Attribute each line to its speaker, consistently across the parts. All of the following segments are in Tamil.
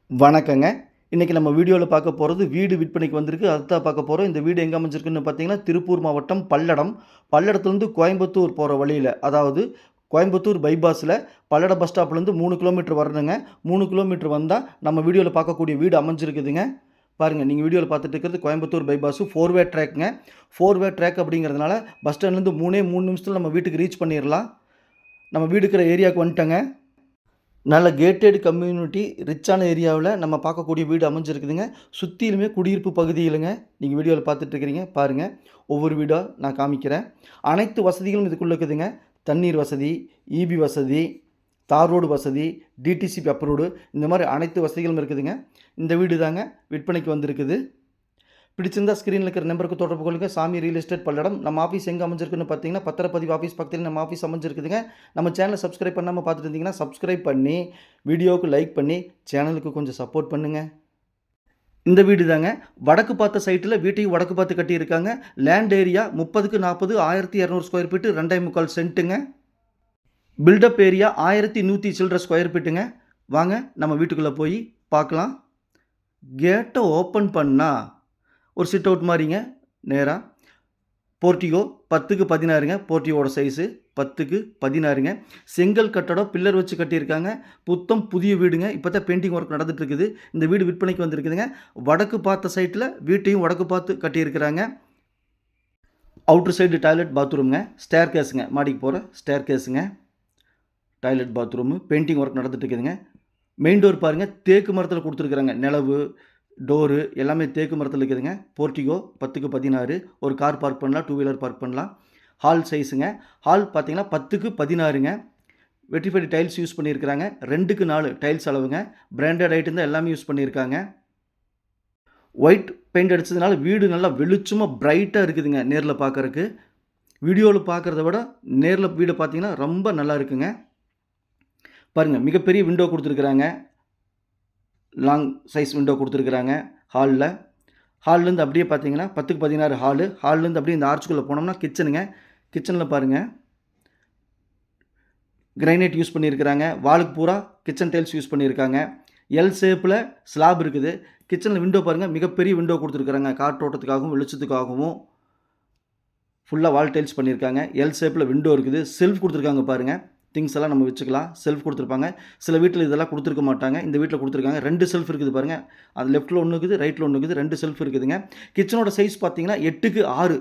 Speaker 1: வணக்கங்க. இன்றைக்கி நம்ம வீடியோவில் பார்க்க போகிறது வீடு விற்பனைக்கு வந்திருக்கு. அதுதான் பார்க்க போகிறோம். இந்த வீடு எங்கே அமைஞ்சிருக்குன்னு பார்த்தீங்கன்னா, திருப்பூர் மாவட்டம் பல்லடம். பல்லடத்துலேருந்து கோயம்புத்தூர் போகிற வழியில், அதாவது கோயம்புத்தூர் பைபாஸில் பல்லடம் பஸ் ஸ்டாப்லேருந்து 3 கிலோமீட்டர் வரணுங்க. 3 கிலோமீட்டர் வந்தால் நம்ம வீடியோவில் பார்க்கக்கூடிய வீடு அமைஞ்சிருக்குதுங்க. பாருங்கள், நீங்கள் வீடியோவில் பார்த்துட்டு இருக்கிறது கோயம்புத்தூர் பைபாஸு 4 வே ட்ராக்குங்க. 4 வே ட்ராக் அப்படிங்கிறதுனால பஸ் ஸ்டாண்ட்லேருந்து 3 நிமிஷத்தில் நம்ம வீட்டுக்கு ரீச் பண்ணிடலாம். நம்ம வீடு இருக்கிற ஏரியாவுக்கு வந்துட்டோங்க. நல்ல கேட்டட் கம்யூனிட்டி ரிச்சான ஏரியாவில் நம்ம பார்க்கக்கூடிய வீடு அமைஞ்சிருக்குதுங்க. சுற்றிலுமே குடியிருப்பு பகுதியிலுங்க. நீங்கள் வீடியோவில் பார்த்துட்ருக்கிறீங்க பாருங்கள். ஒவ்வொரு வீடாக நான் காமிக்கிறேன். அனைத்து வசதிகளும் இதுக்குள்ளே இருக்குதுங்க. தண்ணீர் வசதி, இபி வசதி, தார் ரோடு வசதி, டிடிசிபி அப்ரூவ்டு, இந்த மாதிரி அனைத்து வசதிகளும் இருக்குதுங்க. இந்த வீடு தாங்க விற்பனைக்கு வந்திருக்குது. பிடிச்சிருந்தா ஸ்க்ரீனில் இருக்கிற நம்பருக்கு தொடர்பு கொள்ளுங்கள். Sami real estate Palladam. நம்ம ஆஃபீஸ் எங்கே அமைஞ்சிருக்குன்னு பார்த்தீங்கன்னா, பத்திரப்பதிவு ஆஃபீஸ் பக்கத்தில் நம்ம ஆஃபீஸ் அமைஞ்சிருக்குதுங்க. நம்ம சேனலை சப்ஸ்கிரைப் பண்ணாமல் பார்த்துட்டு இருந்தீங்கன்னா, சப்ஸ்கிரைப் பண்ணி வீடியோவுக்கு லைக் பண்ணி சேனலுக்கு கொஞ்சம் சப்போர்ட் பண்ணுங்கள். இந்த வீடு தாங்க வடக்கு பார்த்த சைட்டில் வீட்டையும் வடக்கு பார்த்து கட்டியிருக்காங்க. லேண்ட் ஏரியா 30க்கு 40 1200 ஸ்கொயர் ஃபீட்டு 2.25 சென்ட்டுங்க. பில்டப் ஏரியா 1100 சில்லற ஸ்கொயர் ஃபீட்டுங்க. வாங்க நம்ம வீட்டுக்குள்ளே போய் பார்க்கலாம். கேட்டை ஓப்பன் பண்ணால் ஒரு சிட் அவுட் மாதிரிங்க. நேராக போர்ட்டிகோ 10க்கு 16ங்க. போர்ட்டிகோட சைஸு 10க்கு 16ங்க. செங்கல் கட்டடம் பில்லர் வச்சு கட்டியிருக்காங்க. புத்தம் புதிய வீடுங்க. இப்போ தான் பெயிண்டிங் ஒர்க் நடந்துகிட்ருக்குது. இந்த வீடு விற்பனைக்கு வந்திருக்குதுங்க. வடக்கு பார்த்த சைட்டில் வீட்டையும் வடக்கு பார்த்து கட்டியிருக்கிறாங்க. அவுட்ரு சைடு டாய்லெட் பாத்ரூம்ங்க. ஸ்டேர் கேஸுங்க. மாடிக்கு போகிற ஸ்டேர் கேஸுங்க. டாய்லெட் பாத்ரூமு பெயிண்டிங் ஒர்க் நடந்துகிட்ருக்குதுங்க. மெயின் டோர் பாருங்கள், தேக்கு மரத்தில் கொடுத்துருக்குறாங்க. நிலவு டோரு எல்லாமே தேக்கு மரத்தில் இருக்குதுங்க. போர்ட்டிகோ 10க்கு 16. ஒரு கார் பார்க் பண்ணலாம், 2 வீலர் பார்க் பண்ணலாம். ஹால் சைஸுங்க. ஹால் பார்த்தீங்கன்னா 10க்கு 16ங்க. வெட்டிஃபைடு டைல்ஸ் யூஸ் பண்ணியிருக்கிறாங்க. 2க்கு 4 டைல்ஸ் அளவுங்க. பிராண்டட் ஐட்டம் தான் எல்லாமே யூஸ் பண்ணியிருக்காங்க. ஒயிட் பெயிண்ட் அடித்ததுனால வீடு நல்லா வெளிச்சமாக பிரைட்டாக இருக்குதுங்க. நேரில் பார்க்குறக்கு, வீடியோவில் பார்க்குறத விட நேரில் வீடை பார்த்தீங்கன்னா ரொம்ப நல்லா இருக்குங்க. பாருங்கள், மிகப்பெரிய விண்டோ கொடுத்துருக்குறாங்க. லாங் சைஸ் விண்டோ கொடுத்துருக்குறாங்க ஹாலில். ஹால்லேருந்து அப்படியே பார்த்தீங்கன்னா 10க்கு 16 ஹாலு. ஹால்லேருந்து அப்படியே இந்த ஆர்ச்சுக்குள்ளே போனோம்னா கிச்சனுங்க. கிச்சனில் பாருங்கள், கிரைனைட் யூஸ் பண்ணியிருக்கிறாங்க. வாலுக்கு பூரா கிச்சன் டைல்ஸ் யூஸ் பண்ணியிருக்காங்க. எல் ஷேப்பில் ஸ்லாப் இருக்குது. கிச்சனில் விண்டோ பாருங்கள், மிகப்பெரிய விண்டோ கொடுத்துருக்குறாங்க. காற்றோட்டத்துக்காகவும் வெளிச்சத்துக்காகவும் ஃபுல்லாக வால் டைல்ஸ் பண்ணியிருக்காங்க. எல் ஷேப்பில் விண்டோ இருக்குது. செல்ஃப் கொடுத்துருக்காங்க பாருங்கள். திங்ஸ் எல்லாம் நம்ம வச்சுக்கலாம். செல்ஃப் கொடுத்துருப்பாங்க. சில வீட்டில் இதெல்லாம் கொடுத்துருக்க மாட்டாங்க. இந்த வீட்டில் கொடுத்துருக்காங்க. 2 செல்ஃப் இருக்குது பாருங்கள். அது லெஃப்ட்டில் ஒன்று இருக்குது, ரைட்டில் ஒன்று இருக்குது. 2 செல்ஃப் இருக்குதுங்க. கிச்சனோட சைஸ் பார்த்தீங்கன்னா 8க்கு 6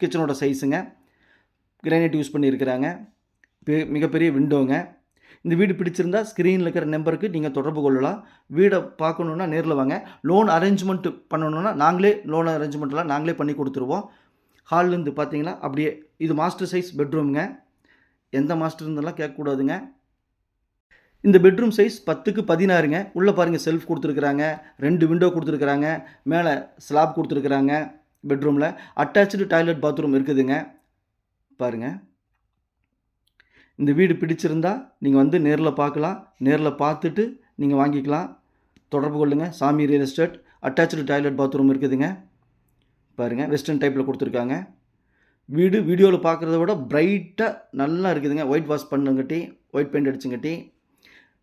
Speaker 1: கிச்சனோட சைஸுங்க. கிரானைட் யூஸ் பண்ணியிருக்கிறாங்க. மிகப்பெரிய விண்டோங்க. இந்த வீடு பிடிச்சிருந்தா ஸ்க்ரீனில் இருக்கிற நம்பருக்கு நீங்கள் தொடர்பு கொள்ளலாம். வீடை பார்க்கணுன்னா நேரில் வாங்க. லோன் அரேஞ்ச்மெண்ட் பண்ணணுன்னா லோன் அரேஞ்ச்மெண்ட்லாம் நாங்களே பண்ணி கொடுத்துருவோம். ஹால்லேருந்து பார்த்தீங்கன்னா அப்படியே இது மாஸ்டர் சைஸ் பெட்ரூமுங்க. எந்த மாஸ்டர் இருந்தெல்லாம் கேட்கக்கூடாதுங்க. இந்த பெட்ரூம் சைஸ் 10க்கு 16ங்க. உள்ளே பாருங்கள், செல்ஃப் கொடுத்துருக்குறாங்க. 2 விண்டோ கொடுத்துருக்குறாங்க. மேலே ஸ்லாப் கொடுத்துருக்குறாங்க. பெட்ரூமில் அட்டாச்சு டாய்லெட் பாத்ரூம் இருக்குதுங்க. பாருங்கள், இந்த வீடு பிடிச்சிருந்தா நீங்கள் வந்து நேரில் பார்க்கலாம். நேரில் பார்த்துட்டு நீங்கள் வாங்கிக்கலாம். தொடர்பு கொள்ளுங்கள். Sami real estate. Attach toilet bathroom இருக்குதுங்க. பாருங்கள், வெஸ்டர்ன் டைப்பில் கொடுத்துருக்காங்க. வீடு வீடியோவில் பார்க்குறத விட பிரைட்டாக நல்லா இருக்குதுங்க. ஒயிட் வாஷ் பண்ணுங்கட்டி, ஒயிட் பெயிண்ட் அடிச்சுங்கட்டி.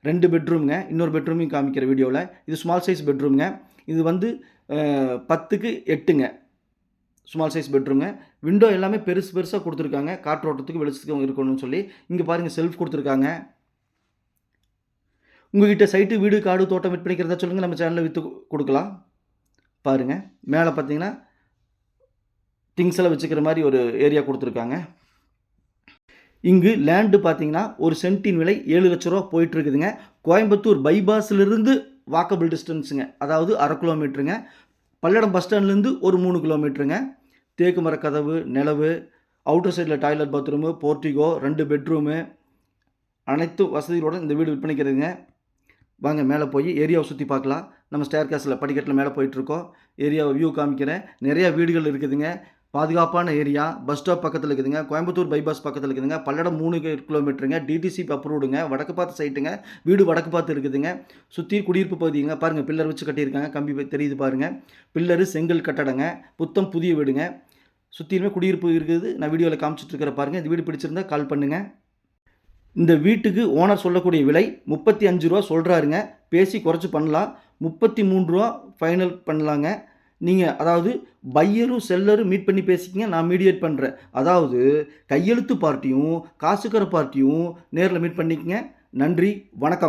Speaker 1: 2 பெட்ரூமுங்க. இன்னொரு பெட்ரூமையும் காமிக்கிற வீடியோவில். இது ஸ்மால் சைஸ் பெட்ரூமுங்க. இது வந்து 10க்கு 8ங்க. ஸ்மால் சைஸ் பெட்ரூமுங்க. விண்டோ எல்லாமே பெருசாக கொடுத்துருக்காங்க. காற்றோட்டத்துக்கு வெளிச்சத்துக்கு இருக்கணும்னு சொல்லி. இங்கே பாருங்கள், செல்ஃப் கொடுத்துருக்காங்க. உங்கள்கிட்ட சைட்டு, வீடு, காடு, தோட்டம் விற்பனைக்கிறதா சொல்லுங்கள். நம்ம சேனலில் விற்று கொடுக்கலாம். பாருங்கள், மேலே பார்த்தீங்கன்னா திங்ஸ் எல்லாம் வச்சுக்கிற மாதிரி ஒரு ஏரியா கொடுத்துருக்காங்க. இங்கு லேண்டு பார்த்தீங்கன்னா ஒரு சென்ட்டின் விலை 7 லட்ச ரூபா போயிட்டுருக்குதுங்க. கோயம்புத்தூர் பைபாஸிலிருந்து வாக்கபிள் டிஸ்டன்ஸுங்க. அதாவது 1/2 கிலோமீட்டருங்க. பல்லடம் பஸ் ஸ்டாண்ட்லேருந்து ஒரு 3 கிலோமீட்டருங்க. தேக்கு மர கதவு, நிலவு, அவுட்டர் சைடில் டாய்லெட் பாத்ரூமு, போர்ட்டிகோ, 2 பெட்ரூமு, அனைத்து வசதிகளோடு இந்த வீடு விற்பனைக்கிறதுங்க. வாங்க மேலே போய் ஏரியாவை சுற்றி பார்க்கலாம். நம்ம ஸ்டேர் கேஸில் படிக்கட்டில் மேலே போயிட்டுருக்கோம். ஏரியாவை வியூ காமிக்கிறேன். நிறையா வீடுகள் இருக்குதுங்க. பாதுகாப்பான ஏரியா. பஸ் ஸ்டாப் பக்கத்தில் இருக்குதுங்க. கோயம்புத்தூர் பைபாஸ் பக்கத்தில் இருக்குதுங்க. பல்லடம் 3 கிலோமீட்டருங்க. டிடிசிபி அப்ரூவ்டுங்க. வடக்கு பார்த்து சைட்டுங்க. வீடு வடக்கு பார்த்து இருக்குதுங்க. சுற்றி குடியிருப்பு பகுதிங்க. பாருங்கள், பில்லர் வச்சு கட்டியிருக்காங்க. கம்பி தெரியுது பாருங்கள். பில்லரு செங்கல் கட்டடங்க. புத்தம் புதிய வீடுங்க. சுற்றிலுமே குடியிருப்பு இருக்குது. நான் வீடியோவில் காமிச்சிட்ருக்கிற பாருங்கள். இந்த வீடு பிடிச்சிருந்தா கால் பண்ணுங்கள். இந்த வீட்டுக்கு ஓனர் சொல்லக்கூடிய விலை 35 ரூபா சொல்கிறாருங்க. பேசி குறைச்சி பண்ணலாம். ரூ. 33 ஃபைனல் பண்ணலாங்க. நீங்கள் அதாவது பையரும் செல்லரும் மீட் பண்ணி பேசிக்கங்க. நான் மீடியேட் பண்ணுறேன். அதாவது கையெழுத்து பார்ட்டியும் காசுக்கர பார்ட்டியும் நேரில் மீட் பண்ணிக்கங்க. நன்றி, வணக்கம்.